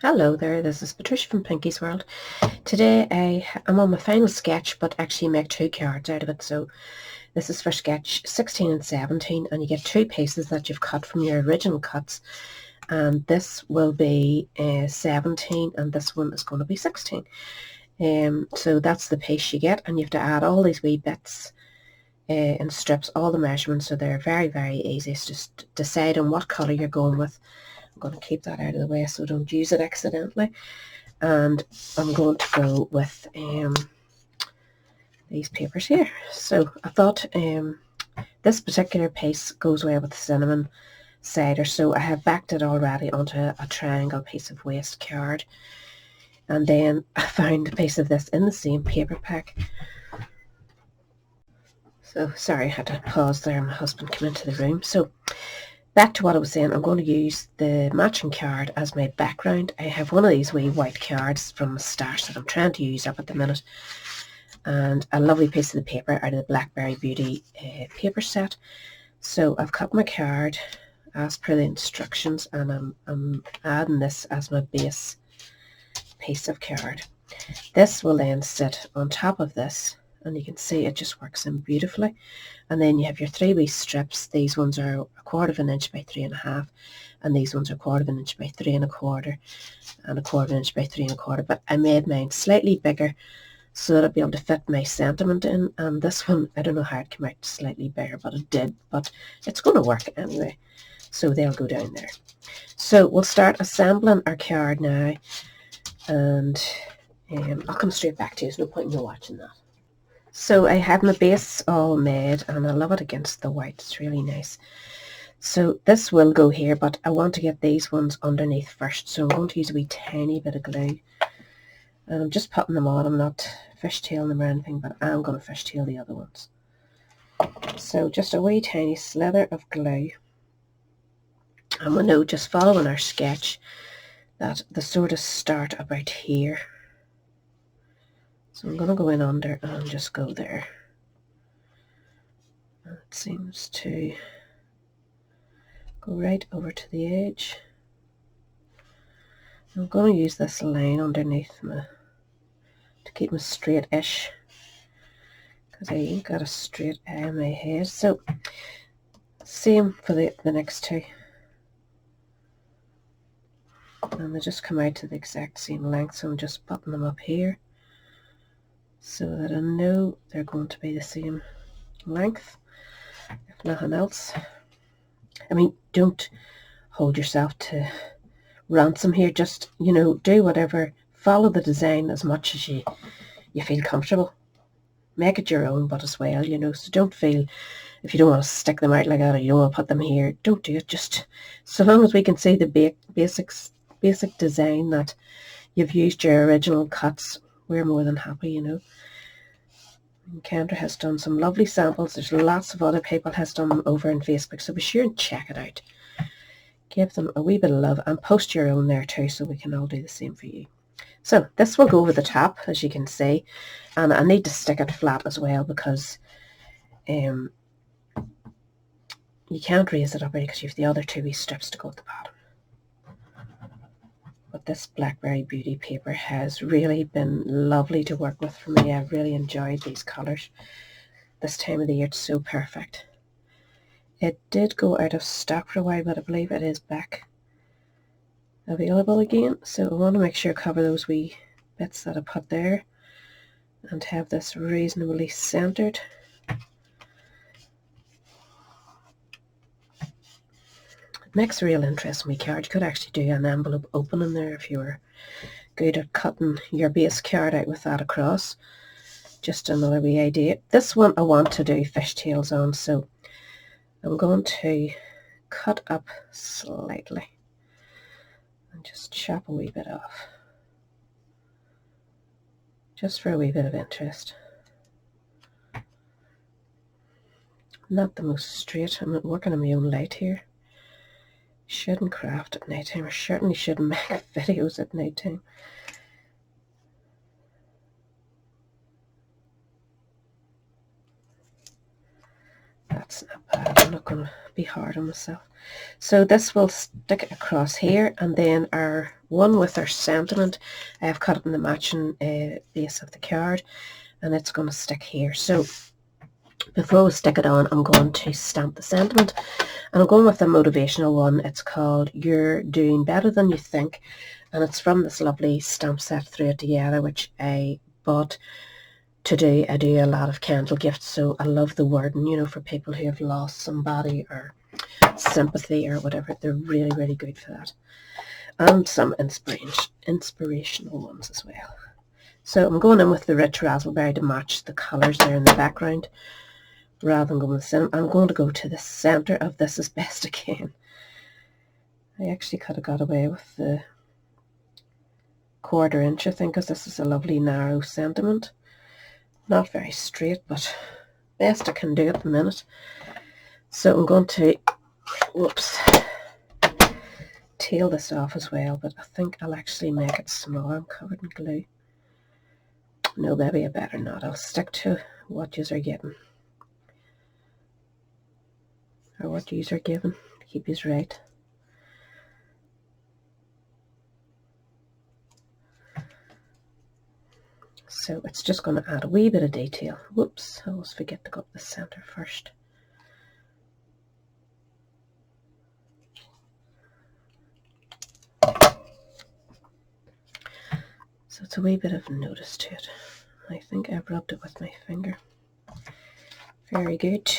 Hello there, this is Patricia from Pinky's World. Today I'm on my final sketch, but actually make two cards out of it. So this is for sketch 16 and 17, and you get two pieces that you've cut from your original cuts. And this will be 17, and this one is going to be 16. So that's the piece you get, and you have to add all these wee bits in strips, all the measurements, so they're very, very easy. It's just decide on what colour you're going with. I'm going to keep that out of the way so don't use it accidentally. And I'm going to go with these papers here. So I thought this particular piece goes well with the cinnamon cider, so I have backed it already onto a triangle piece of waste card. And then I found a piece of this in the same paper pack. So sorry, I had to pause there. My husband came into the room. So back to what I was saying, I'm going to use the matching card as my background. I have one of these wee white cards from a stash that I'm trying to use up at the minute, and a lovely piece of the paper out of the Blackberry Beauty paper set. So I've cut my card as per the instructions, and I'm adding this as my base piece of card. This will then sit on top of this, and you can see it just works in beautifully. And then you have your three wee strips. These ones are 1/4 of an inch by 3.5, and these ones are 1/4 of an inch by 3.25, and 1/4 of an inch by 3.25. But I made mine slightly bigger so that I'd be able to fit my sentiment in. And this one, I don't know how it came out slightly bigger, but it did. But it's going to work anyway. So they'll go down there. So we'll start assembling our card now, and I'll come straight back to you. There's no point in you watching that. So I have my base all made, and I love it against the white. It's really nice. So this will go here, but I want to get these ones underneath first. So I'm going to use a wee tiny bit of glue. And I'm just putting them on. I'm not fishtailing them or anything, but I'm going to fishtail the other ones. So just a wee tiny slither of glue. And we know, just following our sketch, that the sort of start about here. So I'm going to go in under and just go there. And it seems to go right over to the edge. I'm going to use this line underneath to keep me straight-ish, because I ain't got a straight eye in my head. So same for the next two. And they just come out to the exact same length, so I'm just putting them up here so that I know they're going to be the same length, if nothing else. I mean, don't hold yourself to ransom here. Just, do whatever. Follow the design as much as you feel comfortable. Make it your own, but as well, so don't feel, if you don't want to stick them out like that or you don't want to put them here, don't do it. Just so long as we can see the basic design that you've used your original cuts, we're more than happy, And Kendra has done some lovely samples. There's lots of other people has done them over on Facebook, so be sure and check it out. Give them a wee bit of love and post your own there too, so we can all do the same for you. So this will go over the top, as you can see, and I need to stick it flat as well, because you can't raise it up because you have the other two wee strips to go at the bottom. But this Blackberry Beauty paper has really been lovely to work with for me. I've really enjoyed these colours. This time of the year, it's so perfect. It did go out of stock for a while, but I believe it is back available again. So I want to make sure I cover those wee bits that I put there and have this reasonably centered. It makes a real interesting wee card. You could actually do an envelope opening there if you were good at cutting your base card out with that across. Just another wee idea. This one I want to do fishtails on, so I'm going to cut up slightly and just chop a wee bit off, just for a wee bit of interest. Not the most straight. I'm working on my own light here. Shouldn't craft at night time, or certainly shouldn't make videos at night time. That's not bad. I'm not going to be hard on myself. So this will stick across here, and then our one with our sentiment, I have cut it in the matching base of the card, and it's going to stick here. So before we stick it on, I'm going to stamp the sentiment, and I'm going with a motivational one. It's called You're Doing Better Than You Think, and it's from this lovely stamp set Through It Together, which I bought to do. I do a lot of candle gifts, so I love the wording, you know, for people who have lost somebody or sympathy or whatever. They're really, really good for that. And some inspirational ones as well. So I'm going in with the rich raspberry to match the colours there in the background. Rather than going with the center, I'm going to go to the centre of this as best I can. I actually could have got away with the 1/4 inch, I think, because this is a lovely narrow sentiment. Not very straight, but best I can do at the minute. So I'm going to, whoops, tail this off as well, but I think I'll actually make it smaller. I'm covered in glue. No, maybe I better not. I'll stick to what yous are getting. Or what yous are given, to keep yous right. So it's just going to add a wee bit of detail. Whoops, I always forget to go up the centre first. So it's a wee bit of notice to it. I think I've rubbed it with my finger. Very good.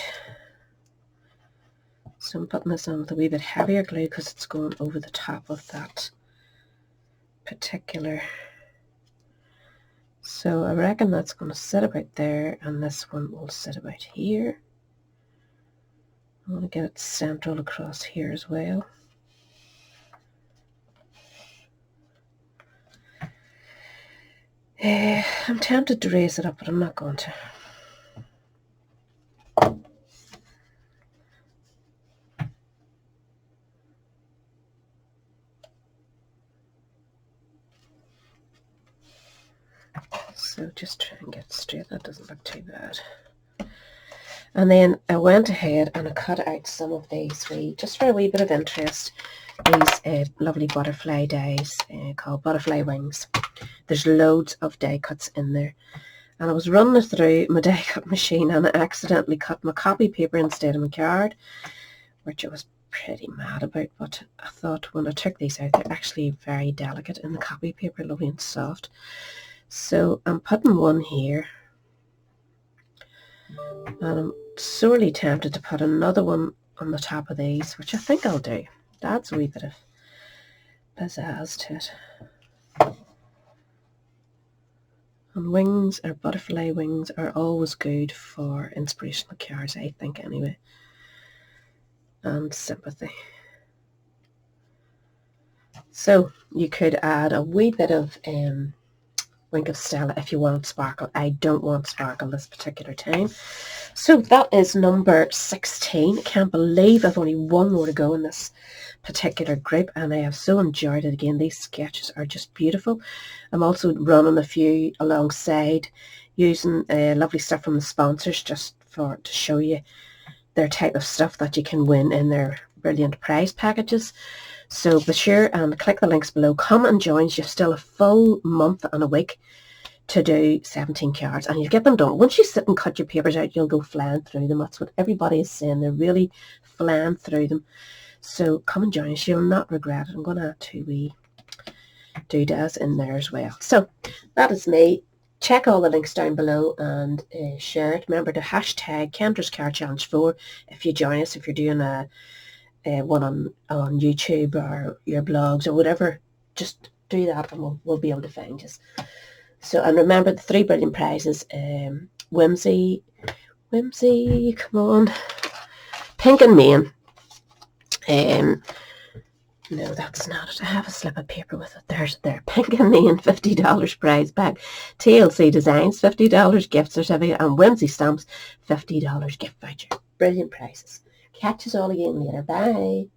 So I'm putting this on with a wee bit heavier glue because it's going over the top of that particular. So I reckon that's going to sit about there, and this one will sit about here. I want to get it central across here as well. I'm tempted to raise it up, but I'm not going to. So just try and get straight. That doesn't look too bad. And then I went ahead and I cut out some of these, just for a wee bit of interest, these lovely butterfly dies called butterfly wings. There's loads of die cuts in there. And I was running it through my die cut machine, and I accidentally cut my copy paper instead of my card, which I was pretty mad about, but I thought when I took these out, they're actually very delicate in the copy paper, lovely and soft. So I'm putting one here, and I'm sorely tempted to put another one on the top of these, which I think I'll do. That's a wee bit of pizzazz to it. And wings, or butterfly wings, are always good for inspirational cards, I think, anyway. And sympathy. So you could add a wee bit of Wink of Stella if you want sparkle. I don't want sparkle this particular time. So that is number 16. I can't believe I've only one more to go in this particular group, and I have so enjoyed it. Again, these sketches are just beautiful. I'm also running a few alongside, using lovely stuff from the sponsors just to show you their type of stuff that you can win in their brilliant prize packages. So be sure and click the links below. Come and join. You've still a full month and a week to do 17 cards, and you'll get them done. Once you sit and cut your papers out, you'll go flying through them. That's what everybody is saying. They're really flying through them. So come and join us. You'll not regret it. I'm going to add 2 wee doodads in there as well. So that is me. Check all the links down below and share it. Remember to hashtag Kendra's Card Challenge 4 if you join us, if you're doing a one on YouTube or your blogs or whatever. Just do that and we'll be able to find you. So, and remember the 3 brilliant prizes. Whimsy, come on. Pink and Main. No, that's not it. I have a slip of paper with it. There's there. Pink and Main, $50 prize bag. TLC Designs, $50 gift certificate. And Whimsy Stamps, $50 gift voucher. Brilliant prizes. Catch us all again later. Bye.